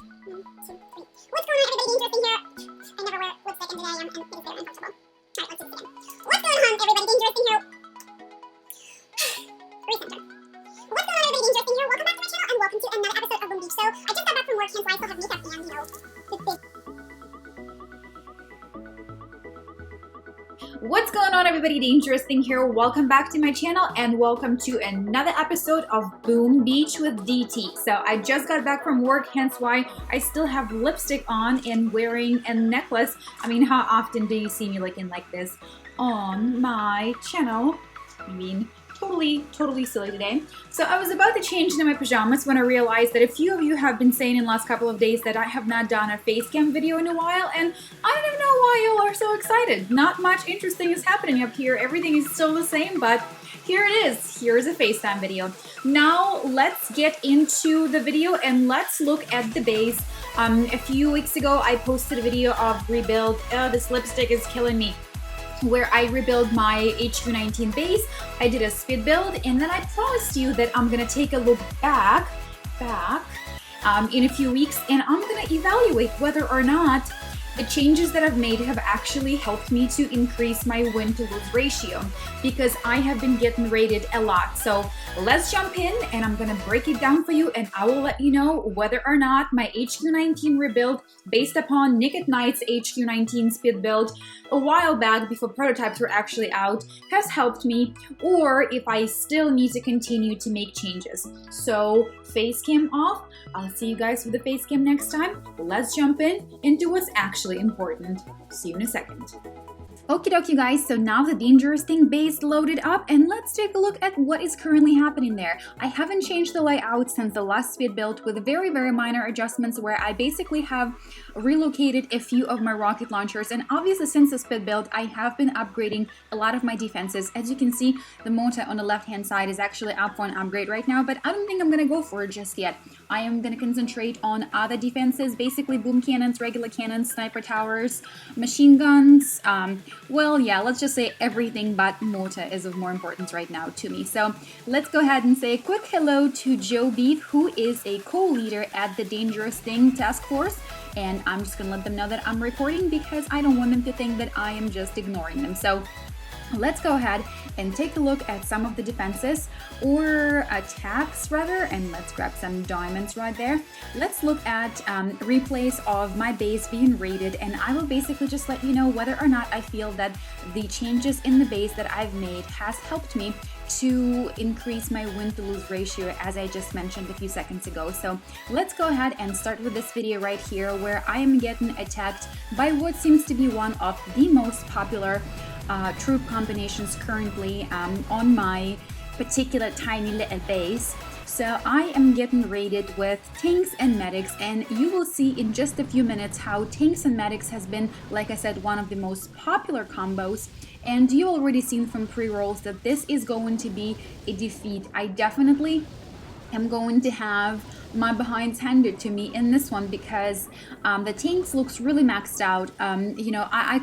1, 2, 3. What's going on, everybody? DangerousThing here. I never wear lipstick, and today it is very uncomfortable. Alright, let's do this again. What's going on, everybody? DangerousThing here. Recenter. What's going on, everybody? DangerousThing here. Welcome back to my channel, and welcome to another episode of Boom Beach. So, I just got back from work, hence why I still have makeup and, the big. What's going on, everybody? DangerousThing here. Welcome back to my channel and welcome to another episode of Boom Beach with DT. So I just got back from work, hence why I still have lipstick on and wearing a necklace. I mean, how often do you see me looking like this on my channel? I mean, totally silly today. So I was about to change into my pajamas when I realized that a few of you have been saying in the last couple of days that I have not done a face cam video in a while, and I don't even know why y'all are so excited. Not much interesting is happening up here. Everything is still the same, but here it is. Here's a FaceTime video. Now let's get into the video and let's look at the base. A few weeks ago I posted a video of rebuild. This lipstick is killing me, where I rebuild my HQ19 base. I did a speed build, and then I promised you that I'm gonna take a look back in a few weeks, and I'm gonna evaluate whether or not the changes that I've made have actually helped me to increase my win-to-lose ratio, because I have been getting rated a lot. So let's jump in and I'm gonna break it down for you, and I will let you know whether or not my HQ19 rebuild based upon Nick at Night's HQ19 speed build a while back before prototypes were actually out has helped me, or if I still need to continue to make changes. So face cam off. I'll see you guys with the face cam next time. Let's jump in into what's actually important. See you in a second. Okie dokie, guys, so now the DangerousThing base loaded up, and let's take a look at what is currently happening there. I haven't changed the layout since the last speed build, with very minor adjustments where I basically have relocated a few of my rocket launchers, and obviously since the speed build I have been upgrading a lot of my defenses. As you can see, the motor on the left hand side is actually up for an upgrade right now, but I don't think I'm gonna go for it just yet. I am gonna concentrate on other defenses, basically boom cannons, regular cannons, sniper towers, machine guns, well, yeah, let's just say everything but mortar is of more importance right now to me. So let's go ahead and say a quick hello to Joe Beef, who is a co-leader at the DangerousThing task force. And I'm just gonna let them know that I'm recording because I don't want them to think that I am just ignoring them. So let's go ahead and take a look at some of the defenses, or attacks rather, and let's grab some diamonds right there. Let's look at replays of my base being rated, and I will basically just let you know whether or not I feel that the changes in the base that I've made has helped me to increase my win-to-lose ratio, as I just mentioned a few seconds ago. So let's go ahead and start with this video right here, where I am getting attacked by what seems to be one of the most popular troop combinations currently on my particular tiny little base. So I am getting raided with tanks and medics, and you will see in just a few minutes how tanks and medics has been, like I said, one of the most popular combos. And you already seen from pre-rolls that this is going to be a defeat. I definitely am going to have my behinds handed to me in this one, because the tanks looks really maxed out. You know, I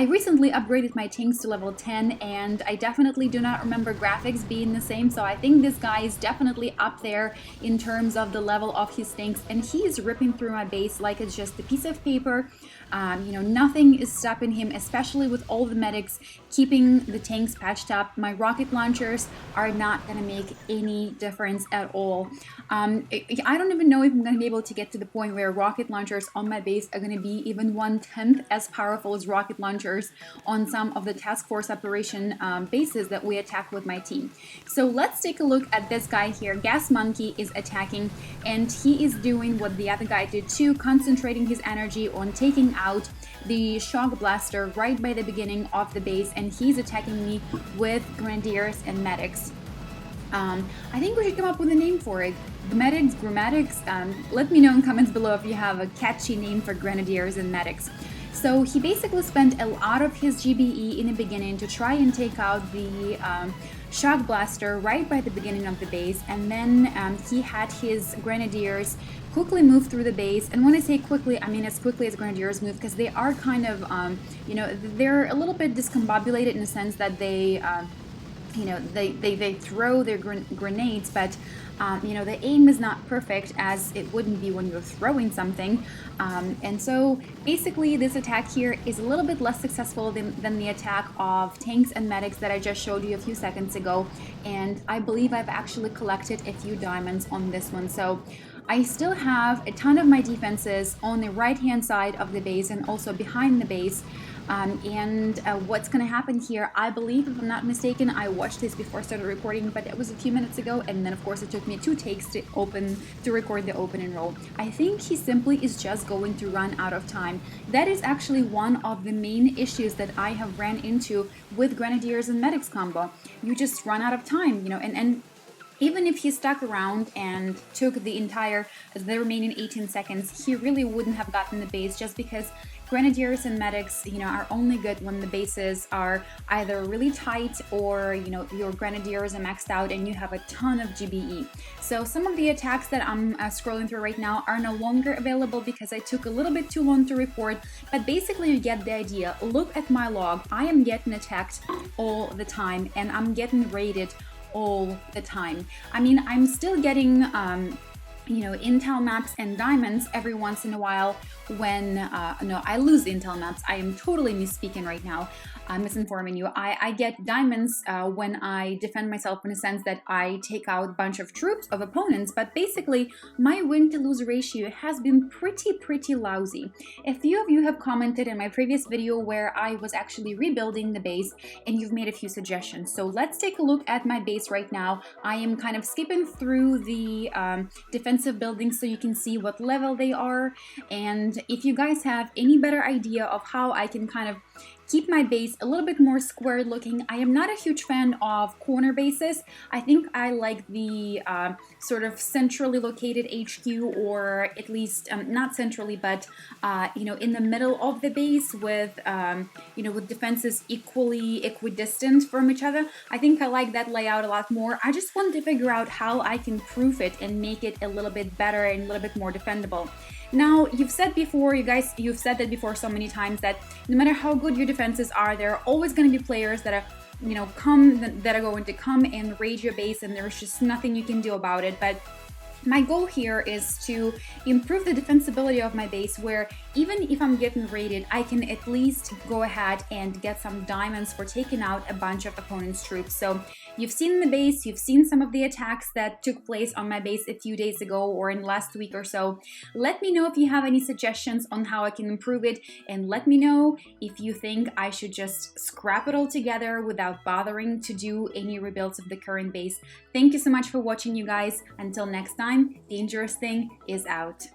recently upgraded my tanks to level 10, and I definitely do not remember graphics being the same, so I think this guy is definitely up there in terms of the level of his tanks, and he is ripping through my base like it's just a piece of paper. You know, nothing is stopping him, especially with all the medics keeping the tanks patched up. My rocket launchers are not gonna make any difference at all. I don't even know if I'm going to be able to get to the point where rocket launchers on my base are going to be even 1/10 as powerful as rocket launchers on some of the task force operation bases that we attack with my team. So let's take a look at this guy here. Gas Monkey is attacking, and he is doing what the other guy did too, concentrating his energy on taking out the shock blaster right by the beginning of the base, and he's attacking me with grenadiers and medics. I think we should come up with a name for it. Medics, grammatics. Let me know in comments below if you have a catchy name for grenadiers and medics. So he basically spent a lot of his GBE in the beginning to try and take out the shock blaster right by the beginning of the base, and then he had his grenadiers quickly move through the base. And when I say quickly, I mean as quickly as grenadiers move, because they are kind of, you know, they're a little bit discombobulated in the sense that they you know, they throw their grenades, but you know, the aim is not perfect, as it wouldn't be when you're throwing something. And so basically this attack here is a little bit less successful than the attack of tanks and medics that I just showed you a few seconds ago, and I believe I've actually collected a few diamonds on this one. So I still have a ton of my defenses on the right hand side of the base and also behind the base. What's going to happen here, I believe, if I'm not mistaken, I watched this before I started recording, but it was a few minutes ago, and then of course it took me 2 takes to record the open and roll. I think he simply is just going to run out of time. That is actually one of the main issues that I have ran into with Grenadiers and Medics combo. You just run out of time, you know, and even if he stuck around and took the remaining 18 seconds, he really wouldn't have gotten the base, just because Grenadiers and Medics, you know, are only good when the bases are either really tight or, you know, your Grenadiers are maxed out and you have a ton of GBE. So some of the attacks that I'm scrolling through right now are no longer available because I took a little bit too long to record, but basically you get the idea. Look at my log. I am getting attacked all the time and I'm getting raided all the time. I mean, I'm still getting you know, intel maps and diamonds every once in a while when no, I lose intel maps. I am totally misspeaking right now. I'm misinforming you. I get diamonds when I defend myself, in a sense that I take out a bunch of troops of opponents, but basically my win to lose ratio has been pretty lousy. A few of you have commented in my previous video where I was actually rebuilding the base, and you've made a few suggestions. So let's take a look at my base right now. I am kind of skipping through the defensive buildings so you can see what level they are, and if you guys have any better idea of how I can kind of keep my base a little bit more square looking. I am not a huge fan of corner bases. I think I like the sort of centrally located HQ, or at least not centrally, but you know, in the middle of the base with you know, with defenses equidistant from each other. I think I like that layout a lot more. I just want to figure out how I can improve it and make it a little bit better and a little bit more defendable. Now, you've said before, you've said that before so many times, that no matter how good your defenses are, there are always going to be players that are, you know, that are going to come and raid your base, and there's just nothing you can do about it. But my goal here is to improve the defensibility of my base, where even if I'm getting raided, I can at least go ahead and get some diamonds for taking out a bunch of opponent's troops. So you've seen the base, you've seen some of the attacks that took place on my base a few days ago or in last week or so. Let me know if you have any suggestions on how I can improve it, and let me know if you think I should just scrap it all together without bothering to do any rebuilds of the current base. Thank you so much for watching, you guys. Until next time, Dangerous Thing is out.